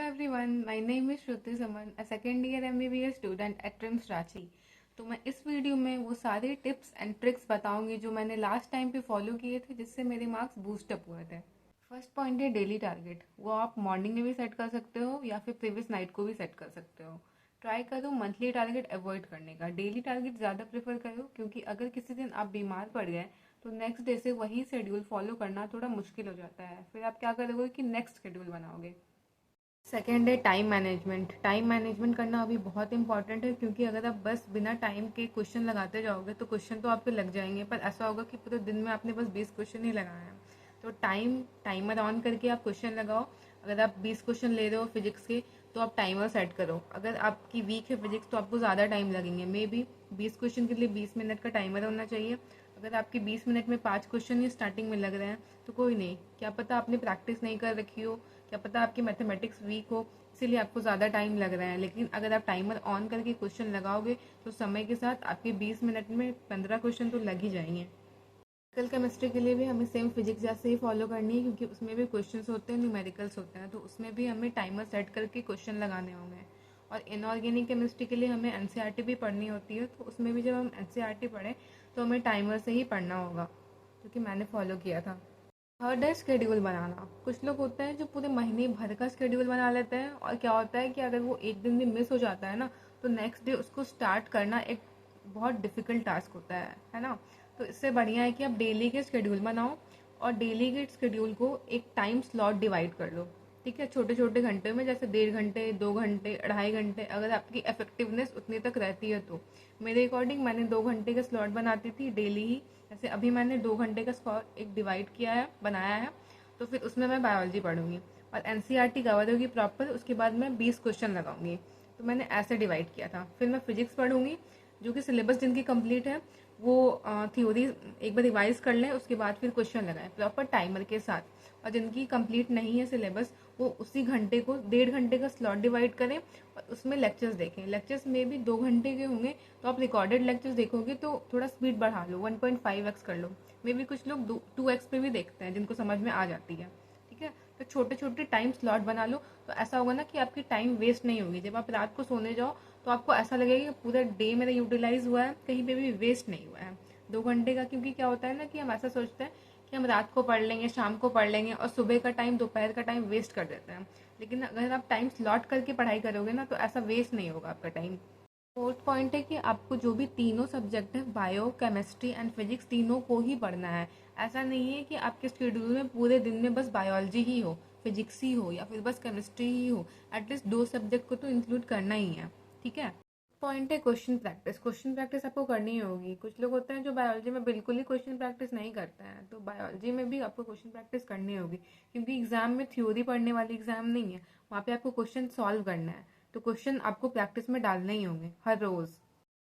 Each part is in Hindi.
everyone, my name is Shruti Saman, a second year MBBS student at TRIMS Ranchi. तो मैं इस वीडियो में वो सारे टिप्स एंड ट्रिक्स बताऊंगी जो मैंने लास्ट टाइम पे फॉलो किए थे, जिससे मेरे मार्क्स बूस्ट अप हुए थे। फर्स्ट पॉइंट है डेली टारगेट। वो आप मॉर्निंग में भी सेट कर सकते हो या फिर प्रीवियस नाइट को भी सेट कर सकते हो। ट्राई करो मंथली टारगेट अवॉइड करने का, डेली टारगेट ज़्यादा प्रेफर करो, क्योंकि अगर किसी दिन आप बीमार पड़ गए तो नेक्स्ट डे से वही शेड्यूल फॉलो करना थोड़ा मुश्किल हो जाता है। फिर आप क्या करोगे कि नेक्स्ट शेड्यूल बनाओगे। सेकेंड है टाइम मैनेजमेंट। टाइम मैनेजमेंट करना अभी बहुत इंपॉर्टेंट है, क्योंकि अगर आप बस बिना टाइम के क्वेश्चन लगाते जाओगे तो क्वेश्चन तो आपके लग जाएंगे, पर ऐसा होगा कि पूरे दिन में आपने बस 20 क्वेश्चन ही लगाए हैं। तो टाइमर ऑन करके आप क्वेश्चन लगाओ। अगर आप 20 क्वेश्चन ले रहे हो फिजिक्स के तो आप टाइमर सेट करो। अगर आपकी वीक है फिजिक्स तो आपको ज़्यादा टाइम लगेंगे, मे बी 20 क्वेश्चन के लिए 20 मिनट का टाइमर होना चाहिए। अगर आपके 20 मिनट में 5 क्वेश्चन ही स्टार्टिंग में लग रहे हैं तो कोई नहीं, क्या पता आपने प्रैक्टिस नहीं कर रखी हो, क्या पता आपकी मैथमेटिक्स वीक हो, इसीलिए आपको ज़्यादा टाइम लग रहा है। लेकिन अगर आप टाइमर ऑन करके क्वेश्चन लगाओगे तो समय के साथ आपके 20 मिनट में 15 क्वेश्चन तो लग ही जाएंगे। फिजिकल केमिस्ट्री के लिए भी हमें सेम फिजिक्स जैसे ही फॉलो करनी है, क्योंकि उसमें भी क्वेश्चंस होते हैं, न्यूमेरिकल्स होते हैं, तो उसमें भी हमें टाइमर सेट करके क्वेश्चन लगाने होंगे। और इनऑर्गेनिक केमिस्ट्री के लिए हमें एनसीईआरटी भी पढ़नी होती है, तो उसमें भी जब हम एनसीईआरटी पढ़ें तो हमें टाइमर से ही पढ़ना होगा, जो कि मैंने फॉलो किया था। थर्ड है शेड्यूल बनाना। कुछ लोग होते हैं जो पूरे महीने भर का शेड्यूल बना लेते हैं, और क्या होता है कि अगर वो एक दिन भी मिस हो जाता है ना, तो नेक्स्ट डे उसको स्टार्ट करना एक बहुत डिफिकल्ट टास्क होता है ना। तो इससे बढ़िया है कि आप डेली के शेड्यूल बनाओ, और डेली के शेड्यूल को एक टाइम स्लॉट डिवाइड कर लो। ठीक है, छोटे छोटे घंटे में, जैसे 1.5 घंटे, 2 घंटे, 2.5 घंटे, अगर आपकी इफेक्टिवनेस उतनी तक रहती है तो। मेरे अकॉर्डिंग मैंने 2 घंटे का स्लॉट बनाती थी डेली ही। जैसे अभी मैंने 2 घंटे का स्लॉट एक डिवाइड किया है, बनाया है, तो फिर उसमें मैं बायोलॉजी पढ़ूंगी और एनसीईआरटी कवर होगी प्रॉपर, उसके बाद मैं 20 क्वेश्चन लगाऊंगी। तो मैंने ऐसे डिवाइड किया था। फिर मैं फिजिक्स पढ़ूंगी, जो कि सिलेबस जिनकी कंप्लीट है वो थ्योरी एक बार रिवाइज कर लें, उसके बाद फिर क्वेश्चन लगाएं प्रॉपर टाइमर के साथ। और जिनकी कंप्लीट नहीं है सिलेबस, वो उसी घंटे को 1.5 घंटे का स्लॉट डिवाइड करें और उसमें लेक्चर्स देखें। लेक्चर्स में भी 2 घंटे के होंगे, तो आप रिकॉर्डेड लेक्चर्स देखोगे तो थोड़ा स्पीड बढ़ा लो, 1.5x कर लो। मे बी कुछ लोग 2x पे भी देखते हैं, जिनको समझ में आ जाती है। ठीक है, तो छोटे छोटे टाइम स्लॉट बना लो, तो ऐसा होगा ना कि आपकी टाइम वेस्ट नहीं होगी। जब आप रात को सोने जाओ तो आपको ऐसा लगेगा कि पूरा डे मेरा यूटिलाइज हुआ है, कहीं पे भी वेस्ट नहीं हुआ है 2 घंटे का। क्योंकि क्या होता है ना कि हम ऐसा सोचते हैं कि हम रात को पढ़ लेंगे, शाम को पढ़ लेंगे, और सुबह का टाइम, दोपहर का टाइम वेस्ट कर देते हैं। लेकिन अगर आप टाइम स्लॉट करके पढ़ाई करोगे ना, तो ऐसा वेस्ट नहीं होगा आपका टाइम। फोर्थ पॉइंट है कि आपको जो भी तीनों सब्जेक्ट है, बायो, केमिस्ट्री एंड फिजिक्स, तीनों को ही पढ़ना है। ऐसा नहीं है कि आपके शेड्यूल में पूरे दिन में बस बायोलॉजी ही हो, फिजिक्स ही हो, या फिर बस केमिस्ट्री ही हो। एटलीस्ट 2 सब्जेक्ट को तो इंक्लूड करना ही है। ठीक है। पॉइंट है क्वेश्चन प्रैक्टिस। क्वेश्चन प्रैक्टिस आपको करनी ही होगी। कुछ लोग होते हैं जो बायोलॉजी में बिल्कुल ही क्वेश्चन प्रैक्टिस नहीं करते हैं, तो बायोलॉजी में भी आपको क्वेश्चन प्रैक्टिस करनी होगी, क्योंकि एग्जाम में थ्योरी पढ़ने वाली एग्जाम नहीं है, वहाँ पे आपको क्वेश्चन सॉल्व करना है। तो क्वेश्चन आपको प्रैक्टिस में डालने ही होंगे हर रोज।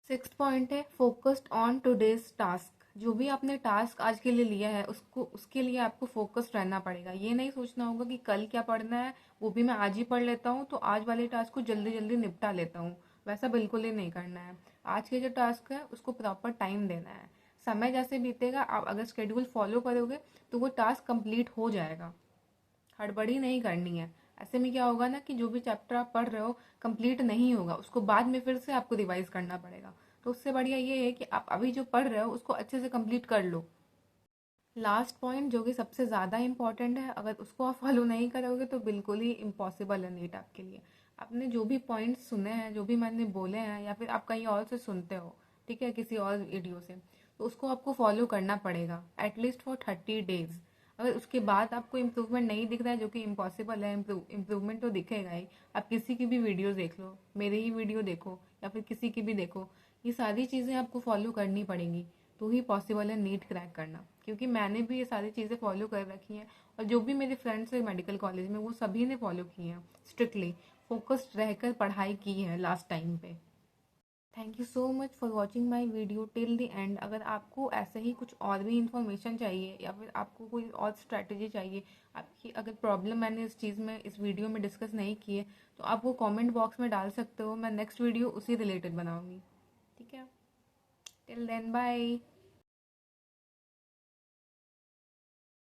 सिक्स्थ पॉइंट है फोकस्ड ऑन टुडेज टास्क। जो भी आपने टास्क आज के लिए लिया है, उसको उसके लिए आपको फोकस्ड रहना पड़ेगा। ये नहीं सोचना होगा कि कल क्या पढ़ना है, वो भी मैं आज ही पढ़ लेता हूँ, तो आज वाले टास्क को जल्दी जल्दी निपटा लेता हूँ। वैसा बिल्कुल ही नहीं करना है। आज के जो टास्क है उसको प्रॉपर टाइम देना है। समय जैसे बीतेगा, आप अगर शेड्यूल फॉलो करोगे तो वो टास्क कंप्लीट हो जाएगा। हड़बड़ी नहीं करनी है। ऐसे में क्या होगा ना कि जो भी चैप्टर आप पढ़ रहे हो कंप्लीट नहीं होगा, उसको बाद में फिर से आपको रिवाइज करना पड़ेगा। तो उससे बढ़िया ये है कि आप अभी जो पढ़ रहे हो उसको अच्छे से कंप्लीट कर लो। लास्ट पॉइंट, जो कि सबसे ज़्यादा इंपॉर्टेंट है, अगर उसको आप फॉलो नहीं करोगे तो बिल्कुल ही इम्पॉसिबल है नीट आपके लिए। आपने जो भी पॉइंट्स सुने हैं, जो भी मैंने बोले हैं, या फिर आप कहीं और से सुनते हो, ठीक है, किसी और वीडियो से, तो उसको आपको फॉलो करना पड़ेगा एटलीस्ट फॉर 30 डेज। अगर उसके बाद आपको इम्प्रूवमेंट नहीं दिख रहा है, जो कि इम्पॉसिबल है, इम्प्रूवमेंट तो दिखेगा ही। आप किसी की भी वीडियो देख लो, मेरे ही वीडियो देखो या फिर किसी की भी देखो, ये सारी चीज़ें आपको फॉलो करनी पड़ेंगी, तो ही पॉसिबल है नीट क्रैक करना। क्योंकि मैंने भी ये सारी चीज़ें फॉलो कर रखी हैं, और जो भी मेरे फ्रेंड्स हैं मेडिकल कॉलेज में, वो सभी ने फॉलो की हैं, स्ट्रिक्टली फोकस्ड रहकर पढ़ाई की है लास्ट टाइम पे। Thank you so much for watching my video till the end. अगर आपको ऐसे ही कुछ और भी इन्फॉर्मेशन चाहिए, या फिर आपको कोई और स्ट्रैटेजी चाहिए, आपकी अगर प्रॉब्लम मैंने इस चीज़ में, इस वीडियो में डिस्कस नहीं की है, तो आप वो कमेंट बॉक्स में डाल सकते हो। मैं नेक्स्ट वीडियो उसी रिलेटेड बनाऊंगी। ठीक है, टिल देन बाय।